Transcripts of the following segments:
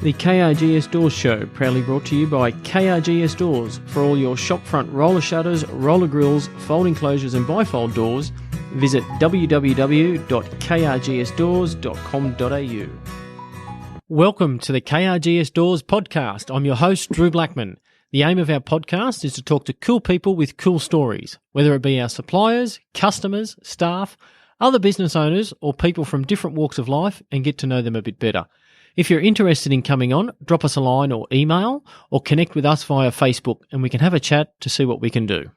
The KRGS Doors Show, proudly brought to you by KRGS Doors. For all your shopfront roller shutters, roller grills, folding closures and bifold doors, visit www.krgsdoors.com.au. Welcome to the KRGS Doors Podcast. I'm your host, Drew Blackman. The aim of our podcast is to talk to cool people with cool stories, whether it be our suppliers, customers, staff, other business owners, or people from different walks of life, and get to know them a bit better. If you're interested in coming on, drop us a line or email, or connect with us via Facebook, and we can have a chat to see what we can do.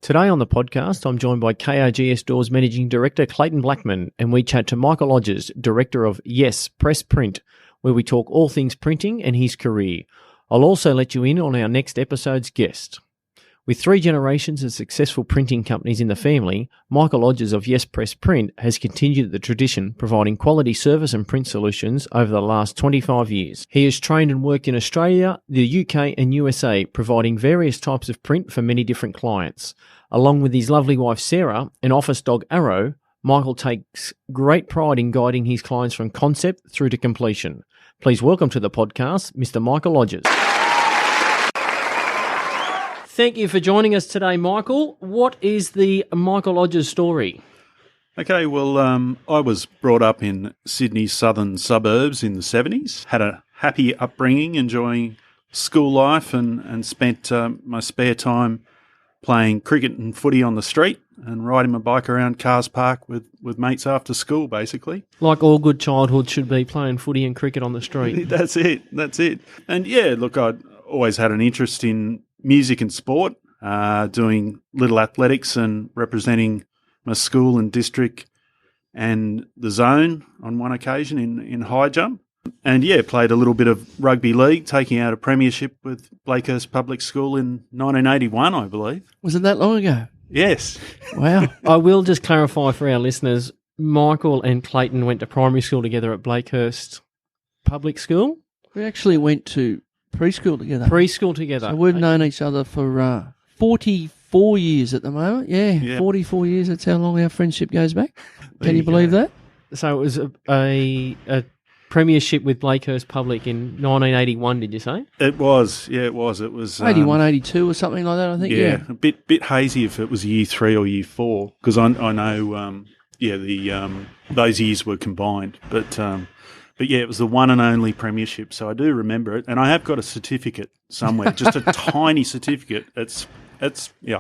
Today on the podcast, I'm joined by KRGS Doors Managing Director Clayton Blackman, and we chat to Michael Odgers, Director of Yes Press Print, where we talk all things printing and his career. I'll also let you in on our next episode's guest. With 3 generations of successful printing companies in the family, Michael Odgers of Yes Press Print has continued the tradition, providing quality service and print solutions over the last 25 years. He has trained and worked in Australia, the UK and USA, providing various types of print for many different clients. Along with his lovely wife Sarah and office dog Arrow, Michael takes great pride in guiding his clients from concept through to completion. Please welcome to the podcast, Mr. Michael Odgers. Thank you for joining us today, Michael. What is the Michael Odgers story? Okay, well, I was brought up in Sydney's southern suburbs in the 70s, had a happy upbringing, enjoying school life and spent my spare time playing cricket and footy on the street and riding my bike around Cars Park with mates after school, basically. Like all good childhood should be, playing footy and cricket on the street. That's it. And yeah, look, I'd always had an interest in music and sport, doing little athletics and representing my school and district and the zone on one occasion in high jump. And yeah, played a little bit of rugby league, taking out a premiership with Blakehurst Public School in 1981, I believe. Was it that long ago? Yes. Wow. I will just clarify for our listeners, Michael and Clayton went to primary school together at Blakehurst Public School. We actually went to preschool together. So we've known each other for 44 years at the moment. Yeah, 44 years. That's how long our friendship goes back. Can you believe that? So it was a premiership with Blakehurst Public in 1981, did you say? It was. Yeah, it was. It was 81, 82 or something like that, I think. Yeah. A bit hazy if it was year 3 or year 4, because I know, those years were combined. But yeah, it was the one and only premiership, so I do remember it, and I have got a certificate somewhere, just a tiny certificate. It's I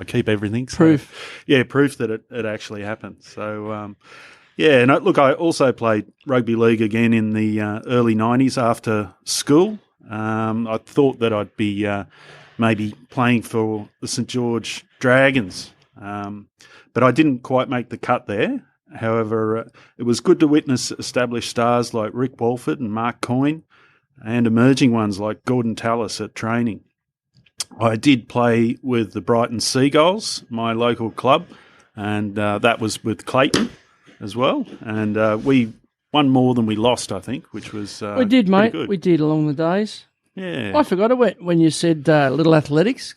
keep everything. So, proof. Yeah, proof that it actually happened. So and I also played rugby league again in the early 90s after school. I thought that I'd be maybe playing for the St George Dragons, but I didn't quite make the cut there. However, it was good to witness established stars like Rick Walford and Mark Coyne and emerging ones like Gordon Tallis at training. I did play with the Brighton Seagulls, my local club, and that was with Clayton as well. And we won more than we lost, I think, which was we did, mate. good. We did along the days. Yeah. I forgot it when you said little athletics.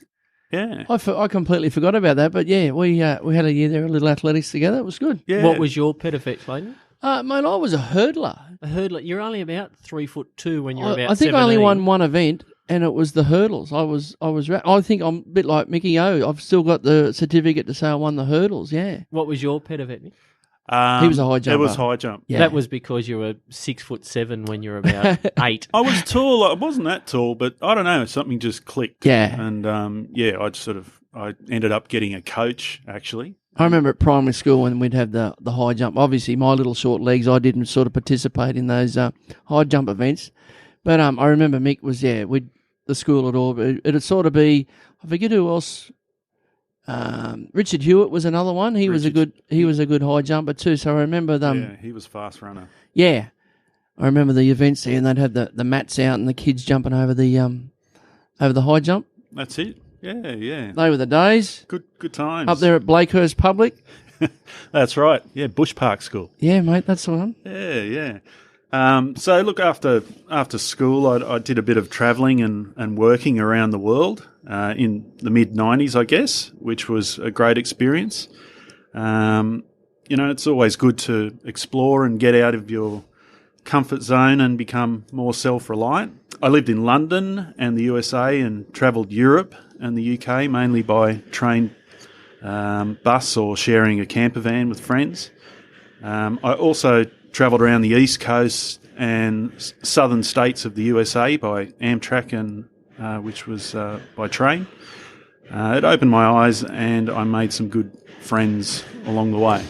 Yeah. I completely forgot about that, but yeah, we had a year there, a little athletics together. It was good. Yeah. What was your pet effect, Clayton? Mate, I was a hurdler. A hurdler. You're only about 3'2" when you're about I think 17. I only won one event, and it was the hurdles. I think I'm a bit like Mickey O. I've still got the certificate to say I won the hurdles. Yeah. What was your pet event, Nick? He was a high jumper. It was high jump. Yeah. That was because you were 6'7" when you were about 8. I was tall. I wasn't that tall, but I don't know. Something just clicked. Yeah. And I ended up getting a coach, actually. I remember at primary school when we'd have the high jump. Obviously, my little short legs, I didn't sort of participate in those high jump events. But I remember Mick was, with the school at all. It'd sort of be, I forget who else. Richard Hewitt was another one. He was a good high jumper too. So I remember them. Yeah, he was a fast runner. Yeah, I remember the events there, and they'd have the mats out and the kids jumping over the high jump. That's it. Yeah. They were the days. Good times. Up there at Blakehurst Public. That's right. Yeah, Bush Park School. Yeah, mate, that's the one. Yeah. So look, after school, I did a bit of travelling and working around the world in the mid-90s, I guess, which was a great experience. It's always good to explore and get out of your comfort zone and become more self-reliant. I lived in London and the USA and travelled Europe and the UK, mainly by train, bus or sharing a camper van with friends. I also travelled around the East Coast and southern states of the USA by Amtrak, and which was by train. It opened my eyes and I made some good friends along the way.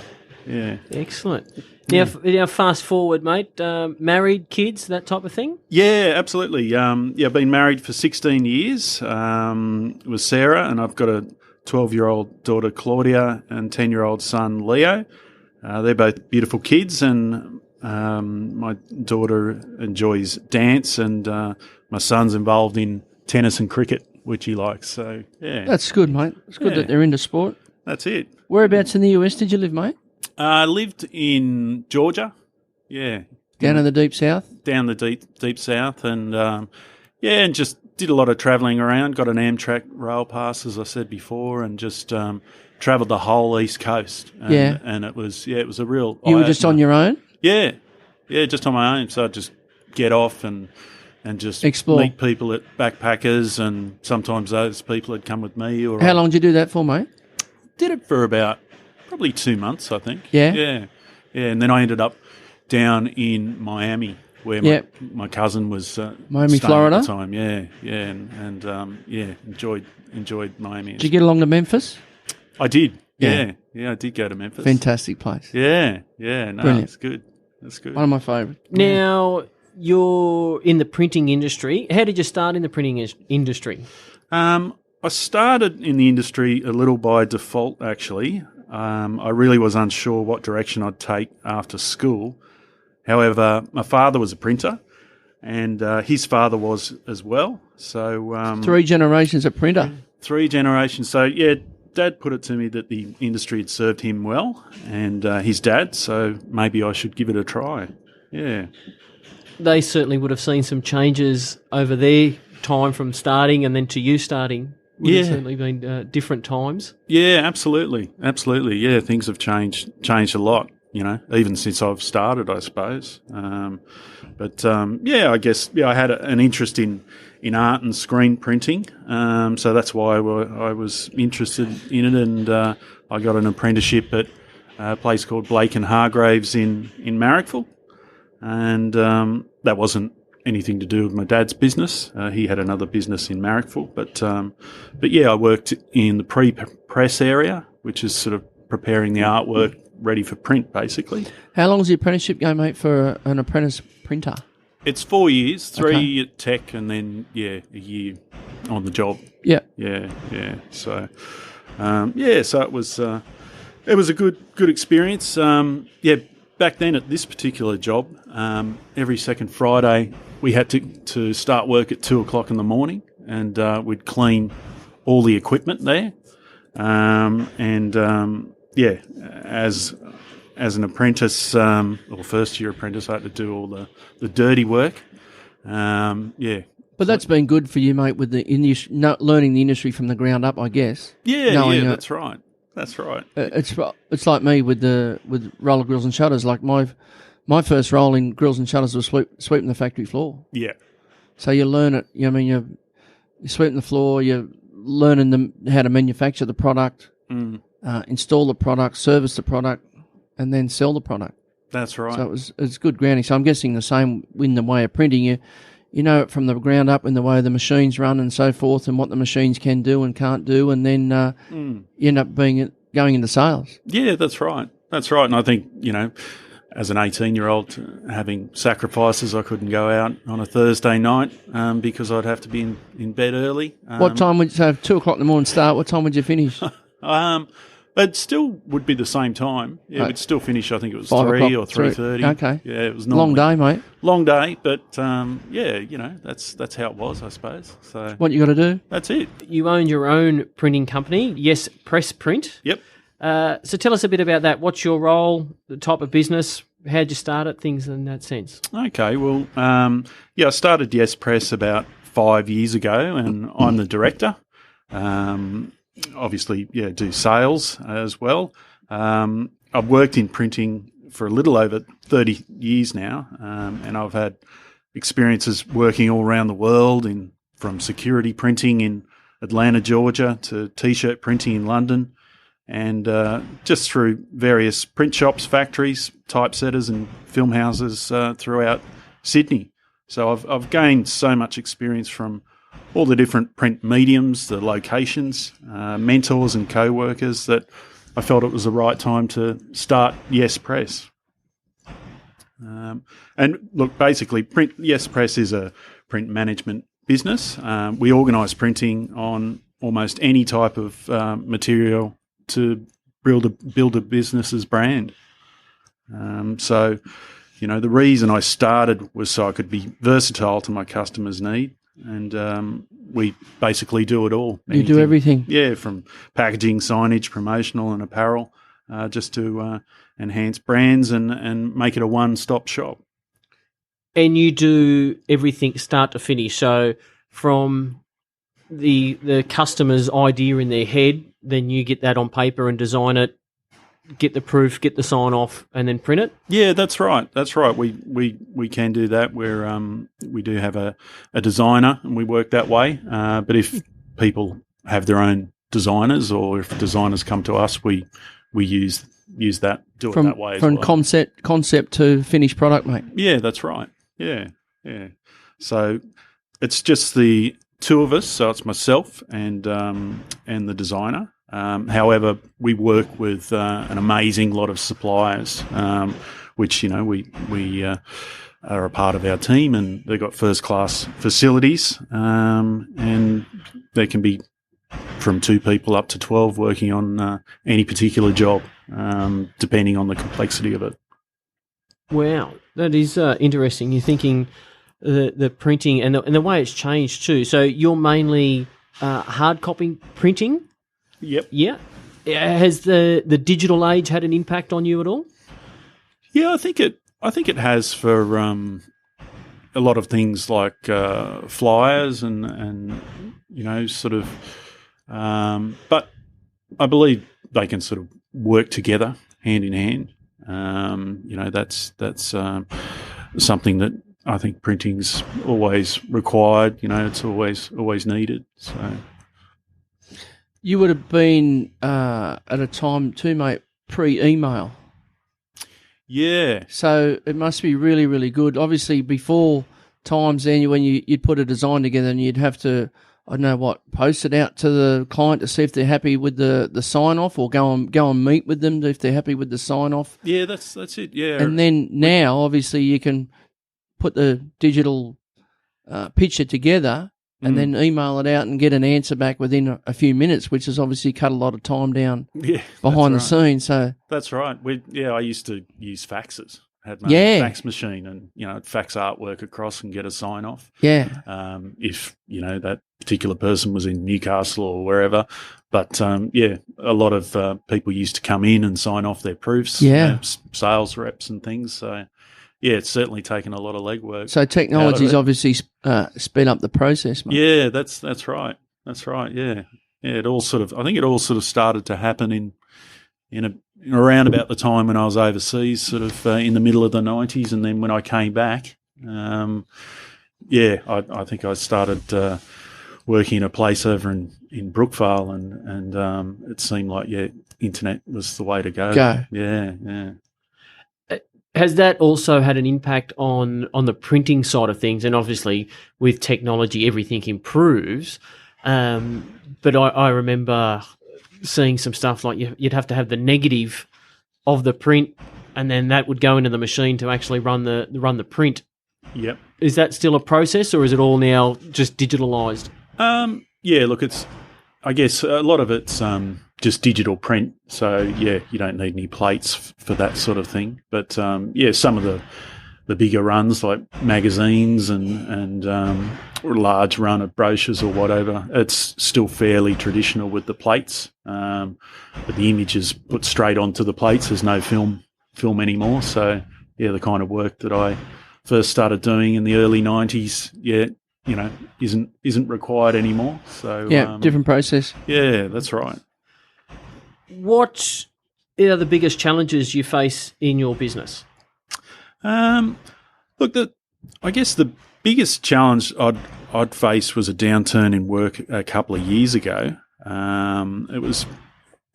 Yeah. Excellent. Now, fast forward, mate. Married, kids, that type of thing? Yeah, absolutely. I've been married for 16 years with Sarah, and I've got a 12-year-old daughter, Claudia, and 10-year-old son, Leo. They're both beautiful kids, and my daughter enjoys dance, and my son's involved in tennis and cricket, which he likes. So, yeah. That's good, mate. It's good that they're into sport. That's it. Whereabouts in the US did you live, mate? I lived in Georgia. Yeah. Down in the deep south? Down the deep south, and and just did a lot of travelling around. Got an Amtrak rail pass, as I said before, and just travelled the whole East Coast. And, and it was a real. You were just on your own? Yeah, just on my own. So I'd just get off and just explore, meet people at backpackers, and sometimes those people had come with me. Or how long did you do that for, mate? Did it for about probably 2 months, I think. Yeah, and then I ended up down in Miami, where my cousin was Miami, staying Florida. at the time. And enjoyed Miami. Did you get along to Memphis? I did. Yeah, I did go to Memphis. Fantastic place. No, brilliant. It's good. That's good. One of my favourites. Now, you're in the printing industry. How did you start in the printing industry? I started in the industry a little by default, actually. I really was unsure what direction I'd take after school. However, my father was a printer, and his father was as well. So 3 generations of printer. 3 generations. So, yeah, Dad put it to me that the industry had served him well, and his dad, so maybe I should give it a try. Yeah. They certainly would have seen some changes over their time from starting and then to you starting. Would have certainly been different times. Yeah, absolutely. Yeah, things have changed a lot, even since I've started, I suppose. I guess I had an interest in art and screen printing, so that's why I was interested in it, and I got an apprenticeship at a place called Blake and Hargraves in Marrickville, and that wasn't anything to do with my dad's business. He had another business in Marrickville, but I worked in the pre-press area, which is sort of preparing the artwork ready for print, basically. How long does the apprenticeship go, mate, for an apprentice printer? It's 4 years, 3 at tech, and then a year on the job. Yeah. So, so it was a good experience. Back then at this particular job, every second Friday we had to start work at 2:00 in the morning, and we'd clean all the equipment there. As an apprentice, or first year apprentice, I had to do all the dirty work. But that's been good for you, mate, with the learning the industry from the ground up, I guess. That's right. That's right. It's like me with roller grills and shutters. Like my first role in grills and shutters was sweeping the factory floor. Yeah. So you learn it. You're sweeping the floor. You're learning how to manufacture the product, install the product, service the product, and then sell the product. That's right. So it's good grounding. So I'm guessing the same in the way of printing. You know it from the ground up in the way the machines run and so forth, and what the machines can do and can't do, and then you end up going into sales. Yeah, that's right. And I think, as an 18-year-old, having sacrifices, I couldn't go out on a Thursday night because I'd have to be in bed early. What time would you say? 2:00 in the morning start? What time would you finish? It still would be the same time. Yeah, we'd still finish, I think it was 5 3 or o'clock, 3:30. Okay. Yeah, it was long day, mate. Long day, but that's how it was, I suppose. So what you got to do? That's it. You own your own printing company, Yes Press Print. Yep. So tell us a bit about that. What's your role, the type of business, how'd you start it, things in that sense? Okay, well, I started Yes Press about 5 years ago, and I'm the director. Obviously, do sales as well. I've worked in printing for a little over 30 years now, and I've had experiences working all around the world, from security printing in Atlanta, Georgia, to T-shirt printing in London, and just through various print shops, factories, typesetters and film houses throughout Sydney. So I've gained so much experience from all the different print mediums, the locations, mentors and co-workers, that I felt it was the right time to start Yes Press. And look, basically, Yes Press is a print management business. We organise printing on almost any type of material to build a business's brand. So, the reason I started was so I could be versatile to my customers' need, and we basically do it all. You do everything? Yeah, from packaging, signage, promotional and apparel, just to enhance brands and make it a one-stop shop. And you do everything start to finish. So from the customer's idea in their head, then you get that on paper and design it, get the proof, get the sign off, and then print it? Yeah, that's right. That's right. We can do that. We do have a designer, and we work that way. But if people have their own designers, or if designers come to us, we use that, do it that way as well. From concept to finished product, mate. Yeah, that's right. Yeah. So it's just the two of us. So it's myself and the designer. However, we work with an amazing lot of suppliers, which we are a part of our team, and they've got first class facilities, and there can be from 2 people up to 12 working on any particular job, depending on the complexity of it. Wow, that is interesting. You're thinking the printing and the way it's changed too. So you're mainly hard copy printing? Yep. Yeah. Has the digital age had an impact on you at all? Yeah, I think it has for a lot of things like flyers and sort of. But I believe they can sort of work together hand in hand. That's something that I think printing's always required. It's always needed. So you would have been at a time too, mate, pre-email. Yeah. So it must be really, really good. Obviously, before times then, when you'd put a design together and you'd have to, post it out to the client to see if they're happy with the sign off, or go and meet with them if they're happy with the sign off. Yeah, that's it. Yeah. And then now, obviously, you can put the digital picture together and then email it out and get an answer back within a few minutes, which has obviously cut a lot of time down behind the scenes. So that's right. I used to use faxes. Had my fax machine, and I'd fax artwork across and get a sign off. Yeah. If that particular person was in Newcastle or wherever, but a lot of people used to come in and sign off their proofs. Yeah. Sales reps and things. So it's certainly taken a lot of legwork. So technology's obviously sped up the process, mate. Yeah, that's right. That's right. Yeah. Yeah. I think it all sort of started to happen in around about the time when I was overseas, sort of in the middle of the 90s, and then when I came back, I think I started working in a place over in Brookvale, and it seemed like internet was the way to go. Yeah. Has that also had an impact on the printing side of things? And obviously, with technology, everything improves. But I remember seeing some stuff like you'd have to have the negative of the print, and then that would go into the machine to actually run the print. Yep. Is that still a process, or is it all now just digitalised? Look, I guess a lot of it's just digital print. So you don't need any plates for that sort of thing. But some of the bigger runs like magazines and or a large run of brochures or whatever, it's still fairly traditional with the plates. But the image is put straight onto the plates. There's no film anymore. So the kind of work that I first started doing in the early 90s, isn't required anymore. So different process. Yeah, that's right. What are the biggest challenges you face in your business? Look, I guess the biggest challenge I'd face was a downturn in work a couple of years ago. It was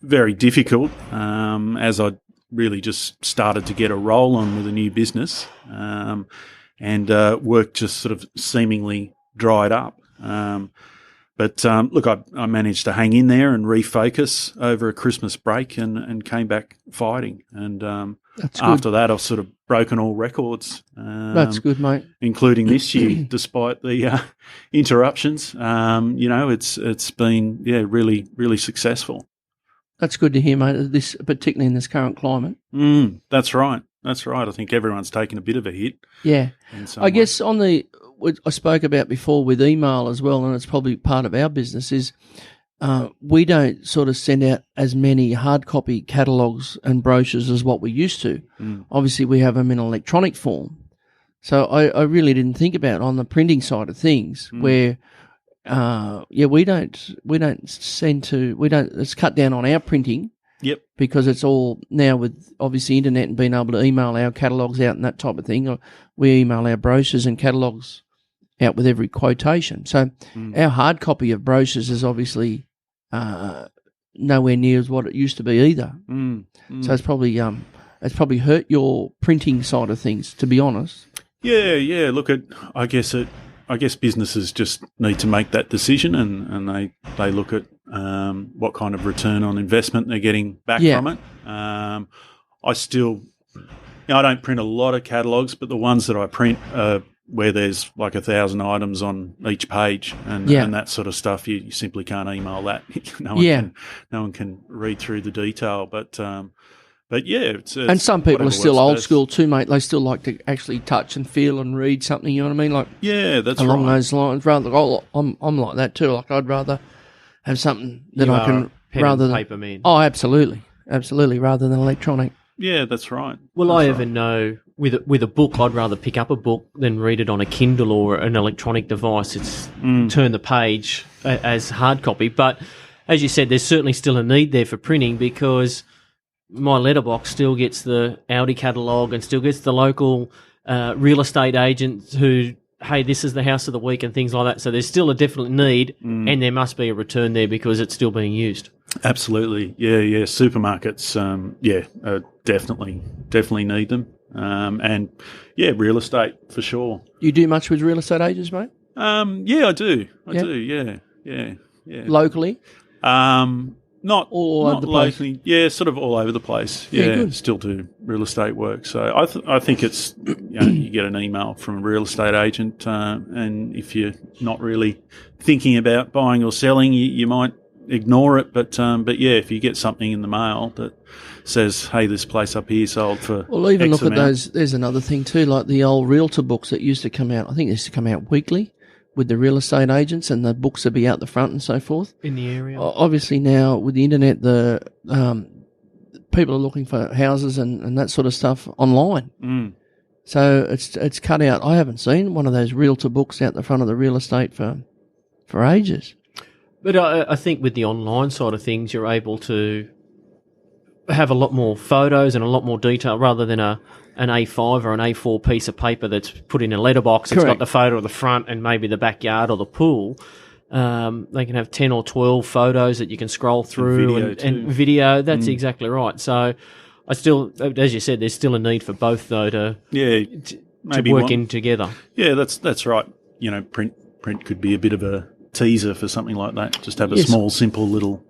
very difficult as I really just started to get a roll on with a new business, and work just sort of seemingly dried up. But look, I managed to hang in there and refocus over a Christmas break and came back fighting. And after that, I've sort of broken all records. That's good, mate. Including this year, despite the interruptions. It's been really, really successful. That's good to hear, mate. Particularly in this current climate. That's right. That's right. I think everyone's taken a bit of a hit. Yeah. I guess I spoke about before with email as well, and it's probably part of our business, is we don't sort of send out as many hard copy catalogues and brochures as what we used to. Obviously, we have them in electronic form. So I really didn't think about on the printing side of things where, we don't it's cut down on our printing. Yep. Because it's all now with obviously internet and being able to email our catalogues out and that type of thing. We email our brochures and catalogues out with every quotation. So our hard copy of brochures is obviously nowhere near as what it used to be either. So it's probably hurt your printing side of things, to be honest. Yeah. Look, I guess businesses just need to make that decision, and they look at what kind of return on investment they're getting back from it. I still, I don't print a lot of catalogues, but the ones that I print where there's like 1,000 items on each page and that sort of stuff, you simply can't email that. No one can read through the detail, but it's and some people are still old school too, mate. They still like to actually touch and feel and read something. You know what I mean? Like that's along right. those lines. I'm like that too. Like I'd rather have something that I can rather than paper man. Oh, absolutely, rather than electronic. Yeah, that's right. Well, I even know with a book, I'd rather pick up a book than read it on a Kindle or an electronic device. It's turn the page as hard copy. But as you said, there's certainly still a need there for printing because my letterbox still gets the Audi catalogue and still gets the local real estate agents who, hey, this is the house of the week and things like that. So there's still a definite need and there must be a return there because it's still being used. Absolutely. Yeah. Supermarkets, definitely need them. And real estate for sure. You do much with real estate agents, mate? I do. I do. Yeah. Locally? Not all over the place. Locally. Yeah, sort of all over the place. Yeah, still do real estate work. So I think it's you get an email from a real estate agent, and if you're not really thinking about buying or selling, you might ignore it. But if you get something in the mail that says, "Hey, this place up here sold for," well, even X look amount. at those. There's another thing too, like the old realtor books that used to come out. I think they used to come out weekly with the real estate agents, and the books would be out the front and so forth. In the area. Obviously now with the internet, the people are looking for houses and that sort of stuff online. So it's cut out. I haven't seen one of those realtor books out the front of the real estate for ages. But I think with the online side of things, you're able to have a lot more photos and a lot more detail rather than an A5 or an A4 piece of paper that's put in a letterbox. It's got the photo of the front and maybe the backyard or the pool. They can have 10 or 12 photos that you can scroll through and video. That's exactly right. So I still, as you said, there's still a need for both though to work in together. Yeah, that's right. Print could be a bit of a teaser for something like that. Just have a small, simple little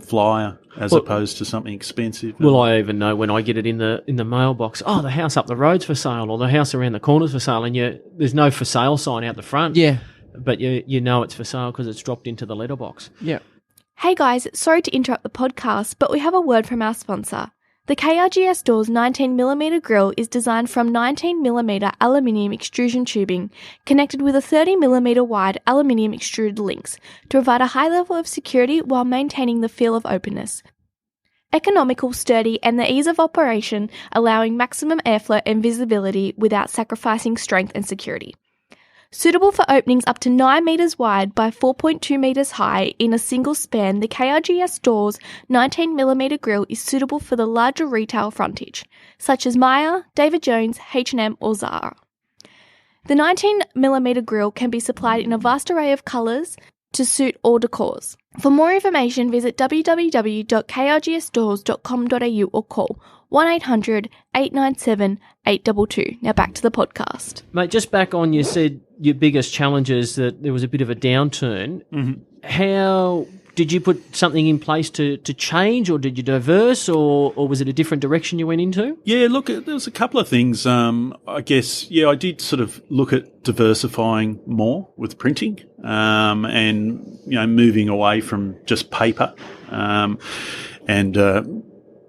flyer as opposed to something expensive. Well, I even know when I get it in the mailbox, the house up the road's for sale or the house around the corner's for sale, and there's no for sale sign out the front. Yeah. But you know it's for sale because it's dropped into the letterbox. Yeah. Hey guys, sorry to interrupt the podcast, but we have a word from our sponsor. The KRGS Doors 19mm grill is designed from 19mm aluminium extrusion tubing, connected with a 30mm wide aluminium extruded links to provide a high level of security while maintaining the feel of openness. Economical, sturdy, and the ease of operation, allowing maximum airflow and visibility without sacrificing strength and security. Suitable for openings up to 9 metres wide by 4.2 metres high in a single span, the KRGS Doors 19mm grill is suitable for the larger retail frontage, such as Myer, David Jones, H&M or Zara. The 19mm grill can be supplied in a vast array of colours to suit all decors. For more information, visit www.krgsdoors.com.au or call 1800 897 822. Now back to the podcast. Mate, just back on, you said your biggest challenge is that there was a bit of a downturn. Mm-hmm. How did you put something in place to change, or did you diverse, or was it a different direction you went into? Yeah, look, there was a couple of things. I guess, I did sort of look at diversifying more with printing, and moving away from just paper, and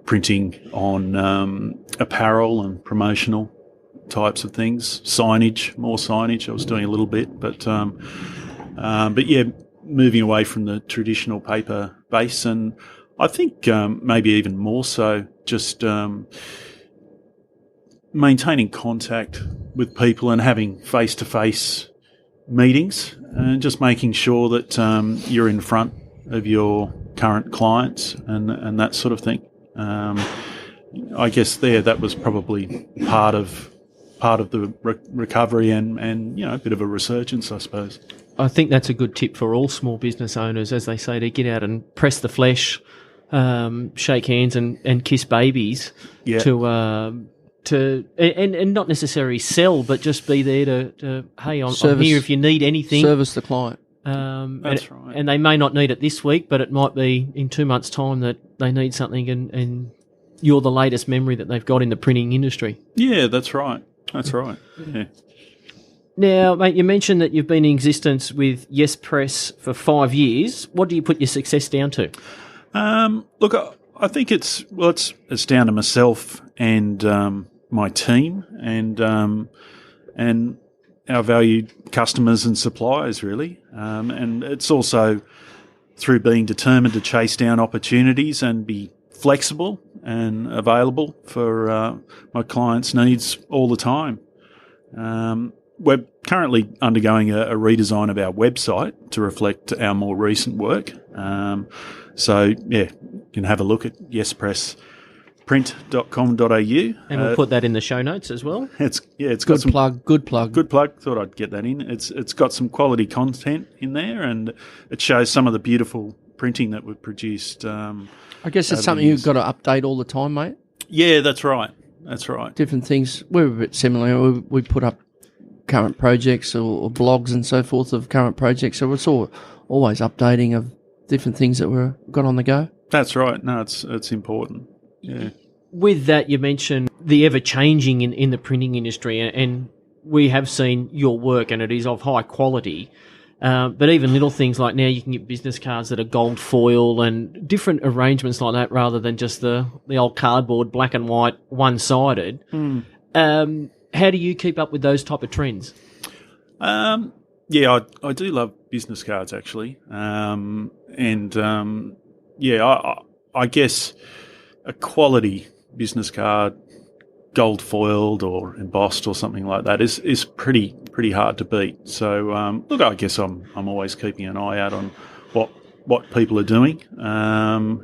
printing on apparel and promotional types of things, more signage. I was doing a little bit, but yeah, moving away from the traditional paper base, and I think maybe even more so just maintaining contact with people and having face-to-face meetings, and just making sure that you're in front of your current clients and that sort of thing. I guess that was probably part of the recovery and a bit of a resurgence, I suppose. I think that's a good tip for all small business owners, as they say, to get out and press the flesh, shake hands and kiss babies, Yeah. and not necessarily sell, but just be there to hey, I'm here if you need anything. Service the client. That's right. And they may not need it this week, but it might be in 2 months' time that they need something, and you're the latest memory that they've got in the printing industry. Yeah, that's right. That's right. Yeah. Now, mate, you mentioned that you've been in existence with Yes Press for 5 years. What do you put your success down to? Look, I think it's down to myself and my team and our valued customers and suppliers, really. And it's also through being determined to chase down opportunities and be flexible and available for my clients' needs all the time. We're currently undergoing a redesign of our website to reflect our more recent work. So, you can have a look at yespressprint.com.au. And we'll put that in the show notes as well. It's got Good some plug. Good plug. Good plug. Thought I'd get that in. It's got some quality content in there, and it shows some of the beautiful printing that we've produced. I guess it's something you've got to update all the time, mate. Yeah, that's right. That's right. Different things. We're a bit similar. We put up current projects or blogs and so forth of current projects. So it's always updating of different things that we've got on the go. That's right. No, it's important. Yeah. With that, you mentioned the ever-changing in the printing industry, and we have seen your work, and it is of high quality. But even little things like now you can get business cards that are gold foil and different arrangements like that rather than just the old cardboard, black and white, one-sided. How do you keep up with those type of trends? I do love business cards, actually. I guess a quality business card, gold foiled or embossed or something like that is pretty hard to beat. So look, I guess I'm always keeping an eye out on what people are doing, I've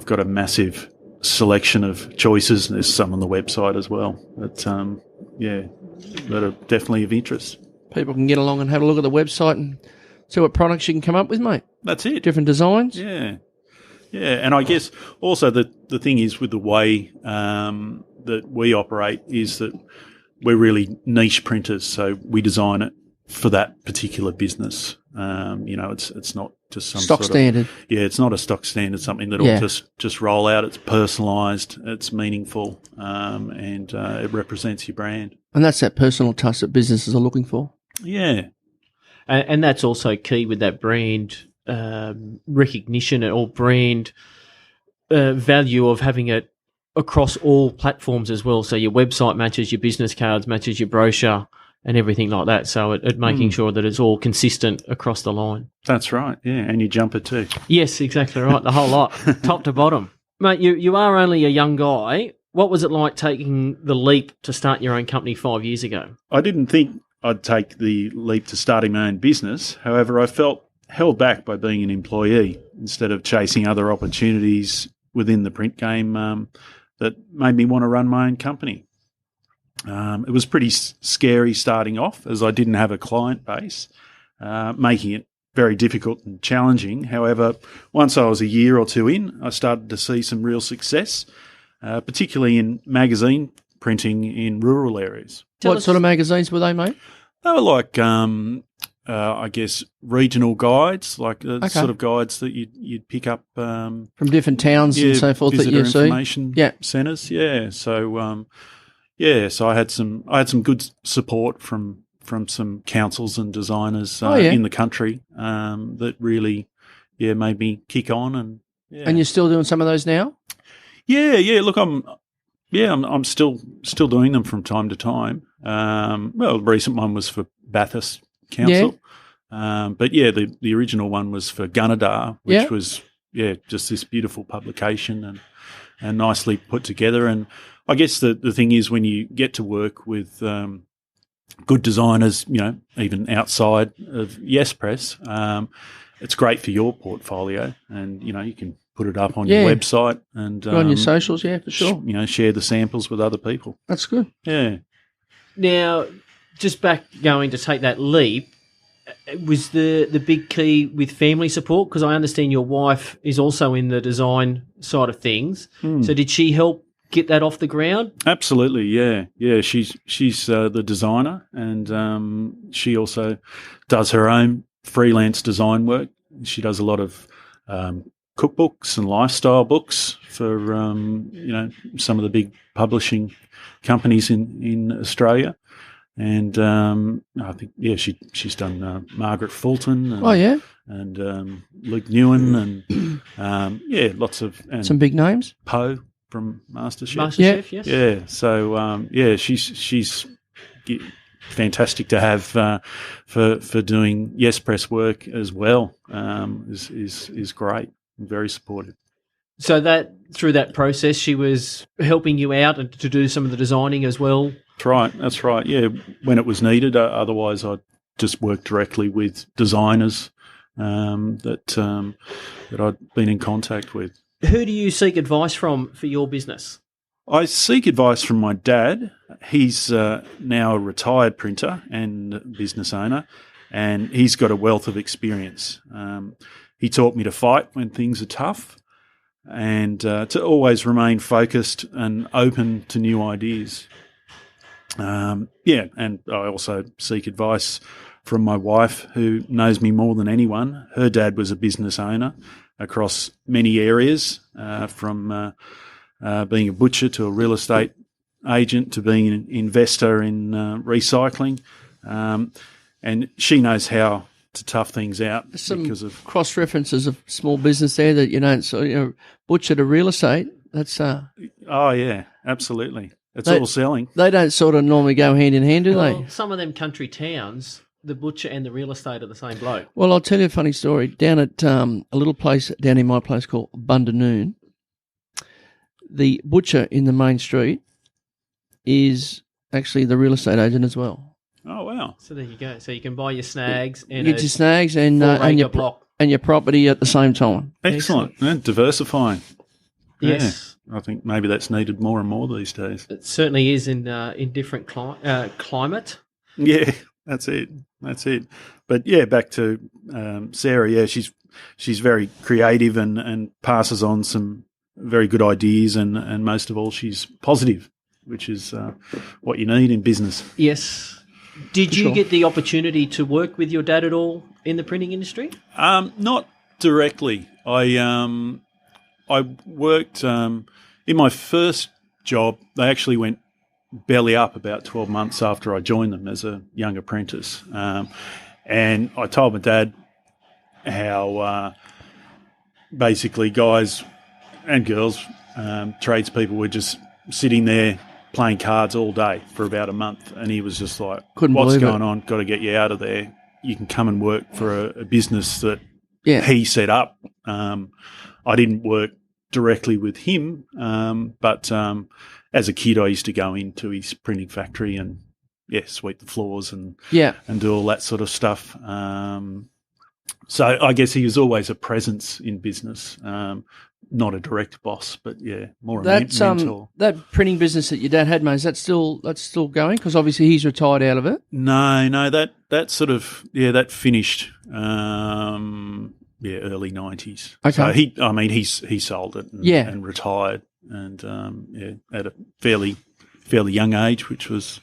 got a massive selection of choices. There's some on the website as well that are definitely of interest. People can get along and have a look at the website and see what products you can come up with, mate. That's it. Different designs. Yeah, and I guess also the thing is with the way that we operate is that we're really niche printers, so we design it for that particular business. It's not just some stock standard. It's not a stock standard, something that'll just roll out. It's personalised, it's meaningful, and it represents your brand. And that's that personal touch that businesses are looking for. Yeah. And that's also key with that brand recognition or brand value of having it across all platforms as well. So your website matches your business cards, matches your brochure and everything like that. So it making sure that it's all consistent across the line. That's right, yeah, and your jumper too. Yes, exactly right, the whole lot, top to bottom. Mate, you are only a young guy. What was it like taking the leap to start your own company 5 years ago? I didn't think I'd take the leap to starting my own business. However, I felt held back by being an employee instead of chasing other opportunities within the print game that made me want to run my own company. It was pretty scary starting off as I didn't have a client base, making it very difficult and challenging. However, once I was a year or two in, I started to see some real success, particularly in magazine printing in rural areas. What sort of magazines were they, mate? They were like, I guess, regional guides, like the sort of guides that you'd pick up from different towns and so forth that you see. Information centres, yeah. So, so I had some good support from some councils and designers in the country that really, made me kick on. And and you're still doing some of those now? Yeah. Look, I'm still doing them from time to time. The recent one was for Bathurst Council. But the original one was for Gunnedah, which was just this beautiful publication and nicely put together. And I guess the thing is when you get to work with good designers, even outside of Yes Press, it's great for your portfolio, and you can put it up on your website and on your socials, for sure. Share the samples with other people. That's good. Yeah. Now, just going to take that leap, was the big key with family support? Because I understand your wife is also in the design side of things. So did she help get that off the ground? Absolutely, yeah. She's the designer, and she also does her own freelance design work. She does a lot of cookbooks and lifestyle books for some of the big publishing companies in Australia. And I think she's done Margaret Fulton and Luke Newen and lots of some big names. Poe from MasterChef. Yes. Yeah. So she's fantastic to have for doing Yes Press work as well. Is great. Very supportive. So that through that process, she was helping you out and to do some of the designing as well. That's right. Yeah, when it was needed. Otherwise, I'd just work directly with designers that I'd been in contact with. Who do you seek advice from for your business? I seek advice from my dad. He's now a retired printer and business owner, and he's got a wealth of experience. He taught me to fight when things are tough and to always remain focused and open to new ideas. And I also seek advice from my wife, who knows me more than anyone. Her dad was a business owner across many areas, from being a butcher to a real estate agent to being an investor in recycling. And she knows how to tough things out. Some because of cross references of small business there that you don't. So butcher to real estate. That's Oh yeah, absolutely. It's all selling. They don't sort of normally go hand in hand, do they? Some of them country towns, the butcher and the real estate are the same bloke. Well, I'll tell you a funny story. Down at a little place down in my place called Bundanoon, the butcher in the main street is actually the real estate agent as well. Oh wow! So there you go. So you can buy your snags and get your snags and your property at the same time. Excellent. Yeah, diversifying. Yes. Yeah, I think maybe that's needed more and more these days. It certainly is in different climate. Yeah, that's it. But yeah, back to Sarah. Yeah, she's very creative and passes on some very good ideas, and most of all, she's positive, which is what you need in business. Yes. Did you get the opportunity to work with your dad at all in the printing industry? Not directly. I worked in my first job. They actually went belly up about 12 months after I joined them as a young apprentice. And I told my dad how basically guys and girls, tradespeople, were just sitting there playing cards all day for about a month. And he was just like, what's going on? Got to get you out of there. You can come and work for a business that he set up. I didn't work directly with him, but as a kid, I used to go into his printing factory and sweep the floors and do all that sort of stuff. So I guess he was always a presence in business. Not a direct boss, but more a mentor. That printing business that your dad had, mate, is that's still going? Because obviously he's retired out of it. No, that sort of that finished. Early 90s. Okay. So he sold it and retired, and at a fairly young age, which was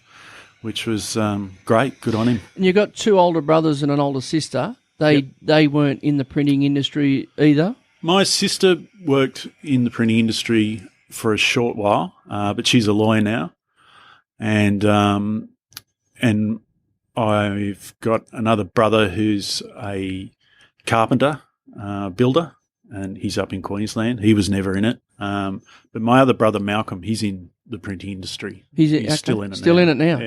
great. Good on him. And you got two older brothers and an older sister. They weren't in the printing industry either. My sister worked in the printing industry for a short while, but she's a lawyer now, and I've got another brother who's a carpenter, builder, and he's up in Queensland. He was never in it, but my other brother Malcolm, he's in the printing industry. He's still in it. Still now. in it now.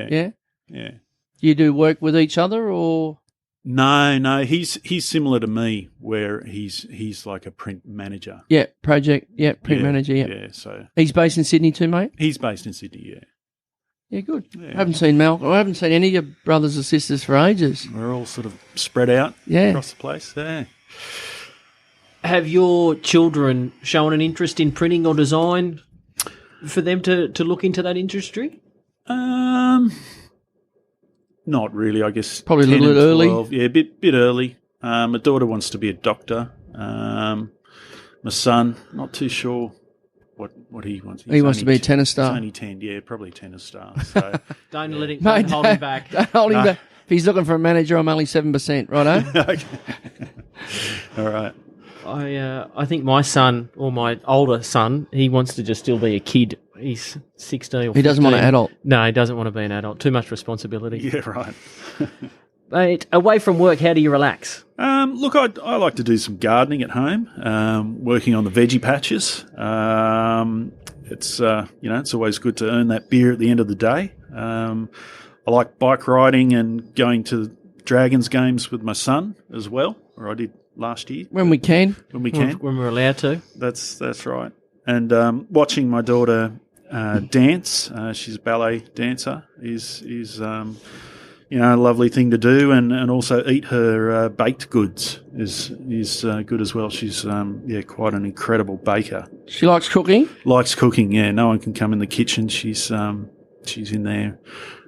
Yeah. You do work with each other, or? No, he's similar to me, where he's like a print manager. Yeah, print manager. Yeah, so he's based in Sydney too, mate. He's based in Sydney. Yeah. Yeah, good. Yeah. I haven't seen Malcolm. I haven't seen any of your brothers or sisters for ages. We're all sort of spread out across the place. Yeah. Have your children shown an interest in printing or design for them to look into that industry? Not really, I guess. Probably a little bit early. Yeah, a bit early. My daughter wants to be a doctor. My son, not too sure what he wants. He wants to be a tennis star. He's only 10, probably tennis star. So Don't hold him back. Don't hold him back. If he's looking for a manager, I'm only 7%, righto? Okay. All right. I think my son, or my older son, he wants to just still be a kid. He's 16 or 15. He doesn't want an adult. No, he doesn't want to be an adult. Too much responsibility. Yeah, right. But away from work, how do you relax? Look, I like to do some gardening at home, working on the veggie patches. It's it's always good to earn that beer at the end of the day. I like bike riding and going to Dragons games with my son as well, or I did last year. When we can. When we're allowed to. That's right. And watching my daughter dance, she's a ballet dancer, is a lovely thing to do, and also eat her baked goods is good as well. She's quite an incredible baker. She likes cooking? Likes cooking, yeah. No one can come in the kitchen. She's in there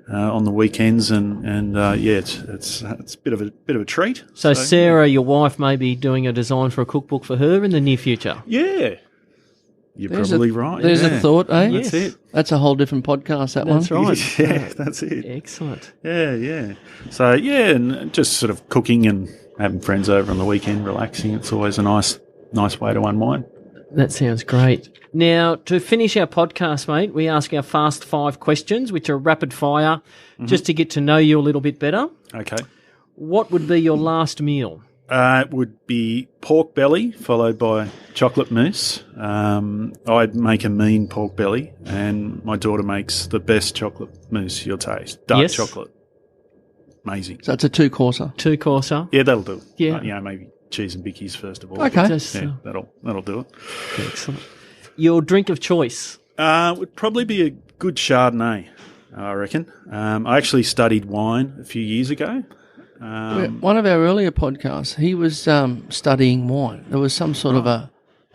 on the weekends, and it's a bit of a treat. So Sarah, your wife, may be doing a design for a cookbook for her in the near future. Yeah. You're probably right. There's a thought, eh? Yes. That's it. That's a whole different podcast, that's one. That's right. Yeah, that's it. Excellent. Yeah. So, and just sort of cooking and having friends over on the weekend, relaxing. It's always a nice way to unwind. That sounds great. Now, to finish our podcast, mate, we ask our fast 5 questions, which are rapid fire, just to get to know you a little bit better. Okay. What would be your last meal? It would be pork belly followed by chocolate mousse. I'd make a mean pork belly, and my daughter makes the best chocolate mousse you'll taste. Dark chocolate. Amazing. So it's a 2-courser. 2-courser? Yeah, that'll do. Yeah. Maybe cheese and bickies first of all. Okay. That'll do it. Excellent. Your drink of choice? Would probably be a good Chardonnay, I reckon. I actually studied wine a few years ago. One of our earlier podcasts, he was studying wine. There was some sort of a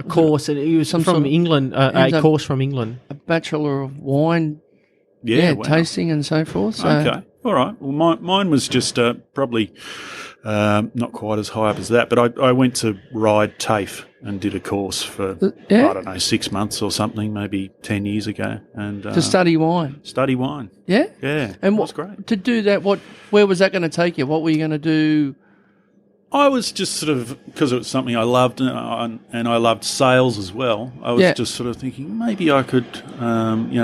course, and he was from England, a course from England. A Bachelor of Wine, wow. tasting and so forth. So. Okay, all right. Well, mine was just probably not quite as high up as that, but I went to ride TAFE and did a course for, I don't know, 6 months or something, maybe 10 years ago. And to study wine? Study wine. Yeah? Yeah, and was great. To do that, where was that going to take you? What were you going to do? I was just sort of, because it was something I loved, and I loved sales as well, I was just sort of thinking maybe I could,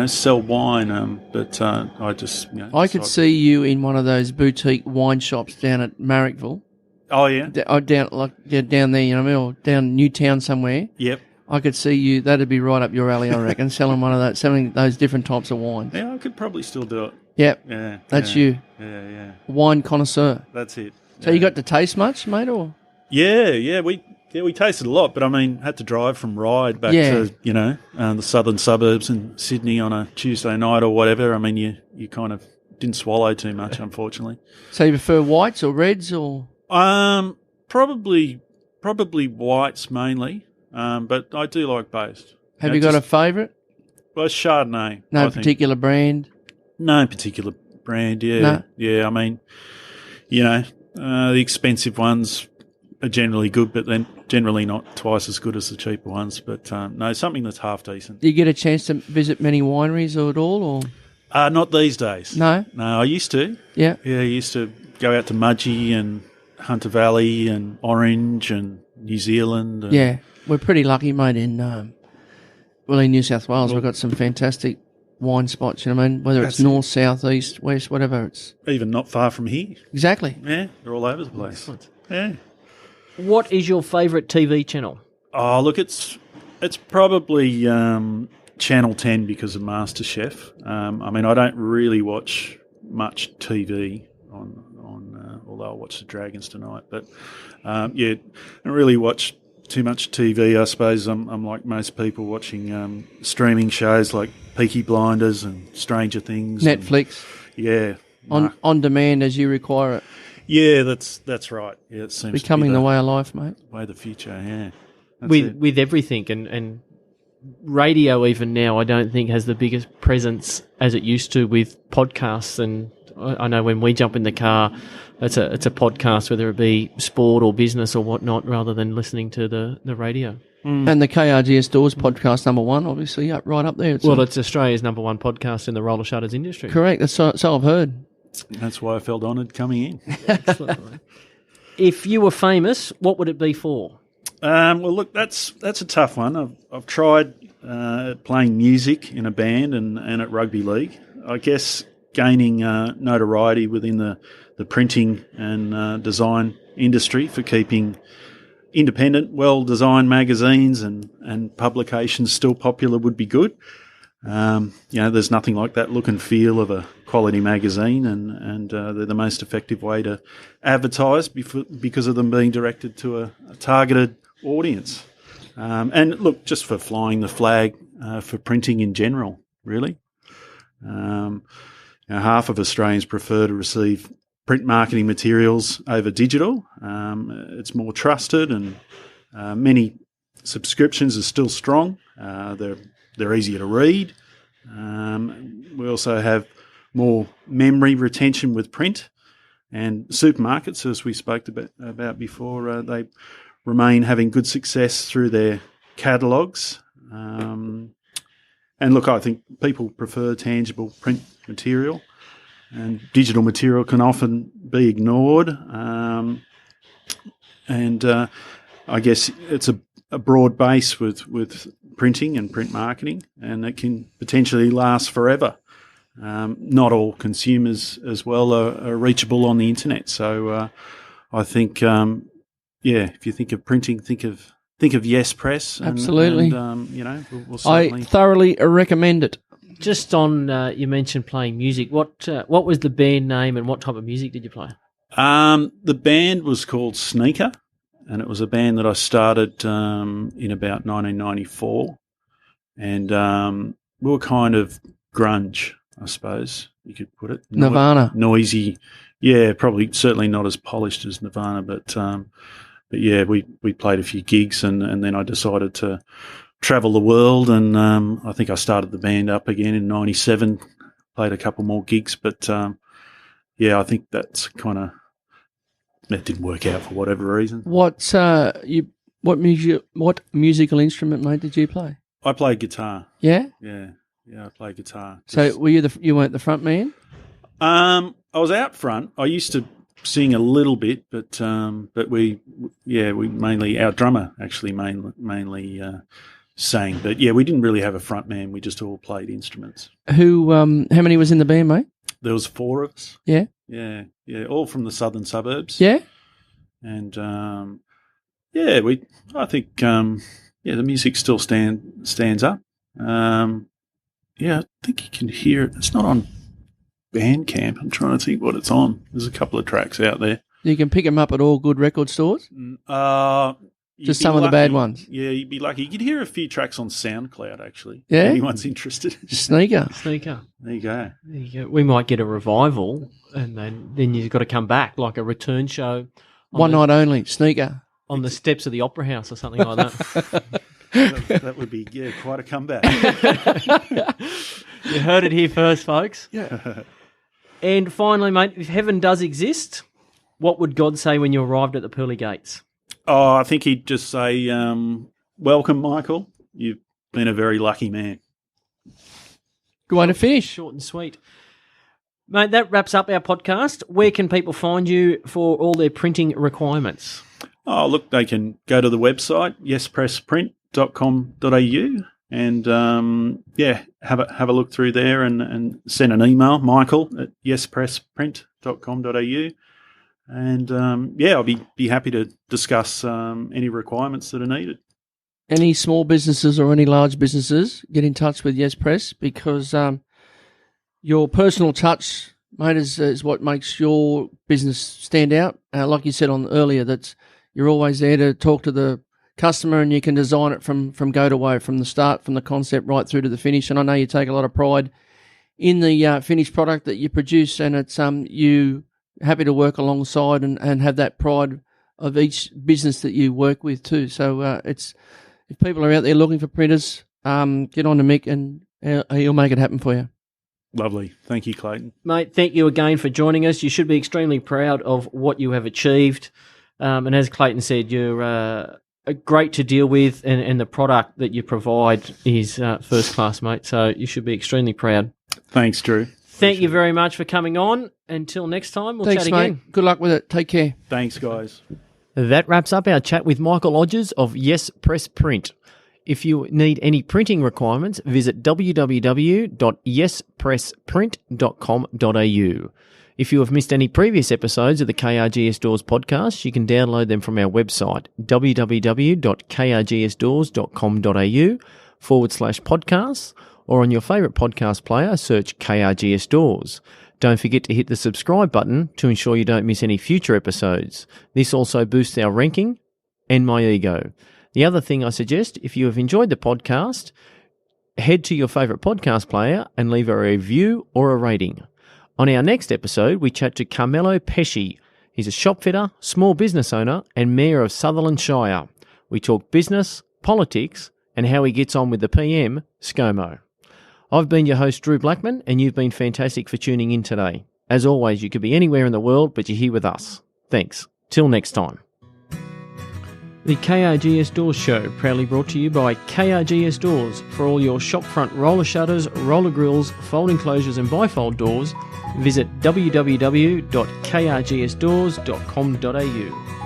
sell wine, but I just, I could see you in one of those boutique wine shops down at Marrickville. Oh, yeah? Down there, or down Newtown somewhere. Yep. I could see you, that'd be right up your alley, I reckon, selling those different types of wines. Yeah, I could probably still do it. Yep. Yeah. That's you. Yeah. Wine connoisseur. That's it. So you got to taste much, mate, or? Yeah. Yeah, we tasted a lot, but I mean, had to drive from Ryde back Yeah. to, the southern suburbs in Sydney on a Tuesday night or whatever. I mean, you kind of didn't swallow too much, unfortunately. So you prefer whites or reds or? Probably whites mainly, but I do like both. Have you got a favourite? Well, Chardonnay. No I think. particular brand? No particular brand, yeah. No. Yeah, I mean, the expensive ones are generally good, but then generally not twice as good as the cheaper ones. But no, something that's half decent. Do you get a chance to visit many wineries or at all? Or Not these days. No? No, I used to. Yeah. Yeah, I used to go out to Mudgee and Hunter Valley and Orange and New Zealand. And Yeah. We're pretty lucky, mate, in New South Wales. We've got some fantastic wine spots, you know what I mean? Whether it's That's north, south, east, west, whatever. It's even not far from here. exactly. Yeah, they're all over the place. Excellent. Yeah. What is your favourite TV channel? Oh, look, it's probably Channel 10 because of MasterChef. I mean, I don't really watch much TV although I watched the Dragons tonight. But, I don't really watch too much TV, I suppose. I'm like most people watching streaming shows like Peaky Blinders and Stranger Things. Netflix. Yeah. On demand as you require it. Yeah, that's right. Yeah, it seems Becoming to be the way of life, mate. way of the future, yeah. That's it. With everything and radio even now, I don't think has the biggest presence as it used to with podcasts. And I know when we jump in the car, it's a podcast, whether it be sport or business or whatnot, rather than listening to the radio. And the KRGS Doors Podcast, number one, obviously, right up there. It's Australia's number one podcast in the roller shutters industry. Correct. That's so I've heard. That's why I felt honoured coming in. Absolutely. If you were famous, what would it be for? Well, look, that's a tough one. I've tried playing music in a band and at rugby league. I guess gaining notoriety within the printing and design industry for keeping independent, well-designed magazines and publications still popular would be good. There's nothing like that look and feel of a quality magazine, and they're the most effective way to advertise because of them being directed to a targeted audience. And look, just for flying the flag for printing in general, really. Half of Australians prefer to receive print marketing materials over digital. It's more trusted, and many subscriptions are still strong. They're easier to read. We also have more memory retention with print, and supermarkets, as we spoke about before, they remain having good success through their catalogues. And look, I think people prefer tangible print material, and digital material can often be ignored. I guess it's a broad base with printing and print marketing, and it can potentially last forever. Not all consumers as well are reachable on the internet. So I think, if you think of printing, think of Yes Press. Absolutely. We'll certainly. I thoroughly recommend it. Just on, you mentioned playing music. What was the band name and what type of music did you play? The band was called Sneaker, and it was a band that I started in about 1994, and we were kind of grunge, I suppose you could put it. Nirvana. Noisy, yeah, probably certainly not as polished as Nirvana, but yeah, we played a few gigs, and then I decided to travel the world, and I think I started the band up again in 97, played a couple more gigs, but I think that's that didn't work out for whatever reason. What musical instrument, mate, did you play? I play guitar. Yeah? Yeah, I play guitar. So were you weren't the front man? I was out front. I used to sing a little bit, but we mainly, our drummer actually mainly sang. But yeah, we didn't really have a front man. We just all played instruments. How many was in the band, mate? There was 4 of us. Yeah? Yeah, all from the southern suburbs. Yeah? And I think the music still stands up. I think you can hear it. It's not on Bandcamp. I'm trying to think what it's on. There's a couple of tracks out there. You can pick them up at all good record stores? Just some of the bad ones. Yeah, you'd be lucky. You could hear a few tracks on SoundCloud, actually. Yeah? If anyone's interested. Sneaker. There you go. There you go. We might get a revival, and then you've got to come back, like a return show. One night only, Sneaker. On the steps of the Opera House or something like that. That would be, quite a comeback. You heard it here first, folks. Yeah. And finally, mate, if heaven does exist, what would God say when you arrived at the pearly gates? Oh, I think he'd just say, welcome, Michael. You've been a very lucky man. Good way to finish. Short and sweet. Mate, that wraps up our podcast. Where can people find you for all their printing requirements? Oh, look, they can go to the website, yespressprint.com.au, and have a look through there and send an email, Michael at yespressprint.com.au. And I'll be happy to discuss any requirements that are needed. Any small businesses or any large businesses, get in touch with Yes Press, because your personal touch, mate, is what makes your business stand out. Like you said earlier, that you're always there to talk to the customer, and you can design it from go to woe, from the start, from the concept right through to the finish. And I know you take a lot of pride in the finished product that you produce, and it's you happy to work alongside and have that pride of each business that you work with too. So if people are out there looking for printers, get on to Mick, and he'll make it happen for you. Lovely. Thank you, Clayton. Mate, thank you again for joining us. You should be extremely proud of what you have achieved. And as Clayton said, you're great to deal with, and the product that you provide is first class, mate. So you should be extremely proud. Thanks, Drew. Thank you very much for coming on. Until next time, we'll chat again. Mate. Good luck with it. Take care. Thanks, guys. That wraps up our chat with Michael Odgers of Yes Press Print. If you need any printing requirements, visit www.yespressprint.com.au. If you have missed any previous episodes of the KRGS Doors podcast, you can download them from our website, www.krgsdoors.com.au/podcasts, or on your favourite podcast player, search KRGS Doors. Don't forget to hit the subscribe button to ensure you don't miss any future episodes. This also boosts our ranking and my ego. The other thing I suggest, if you have enjoyed the podcast, head to your favourite podcast player and leave a review or a rating. On our next episode, we chat to Carmelo Pesci. He's a shopfitter, small business owner, and mayor of Sutherland Shire. We talk business, politics, and how he gets on with the PM, ScoMo. I've been your host, Drew Blackman, and you've been fantastic for tuning in today. As always, you could be anywhere in the world, but you're here with us. Thanks. Till next time. The KRGS Doors Show, proudly brought to you by KRGS Doors. For all your shopfront roller shutters, roller grills, fold enclosures and bifold doors, visit www.krgsdoors.com.au.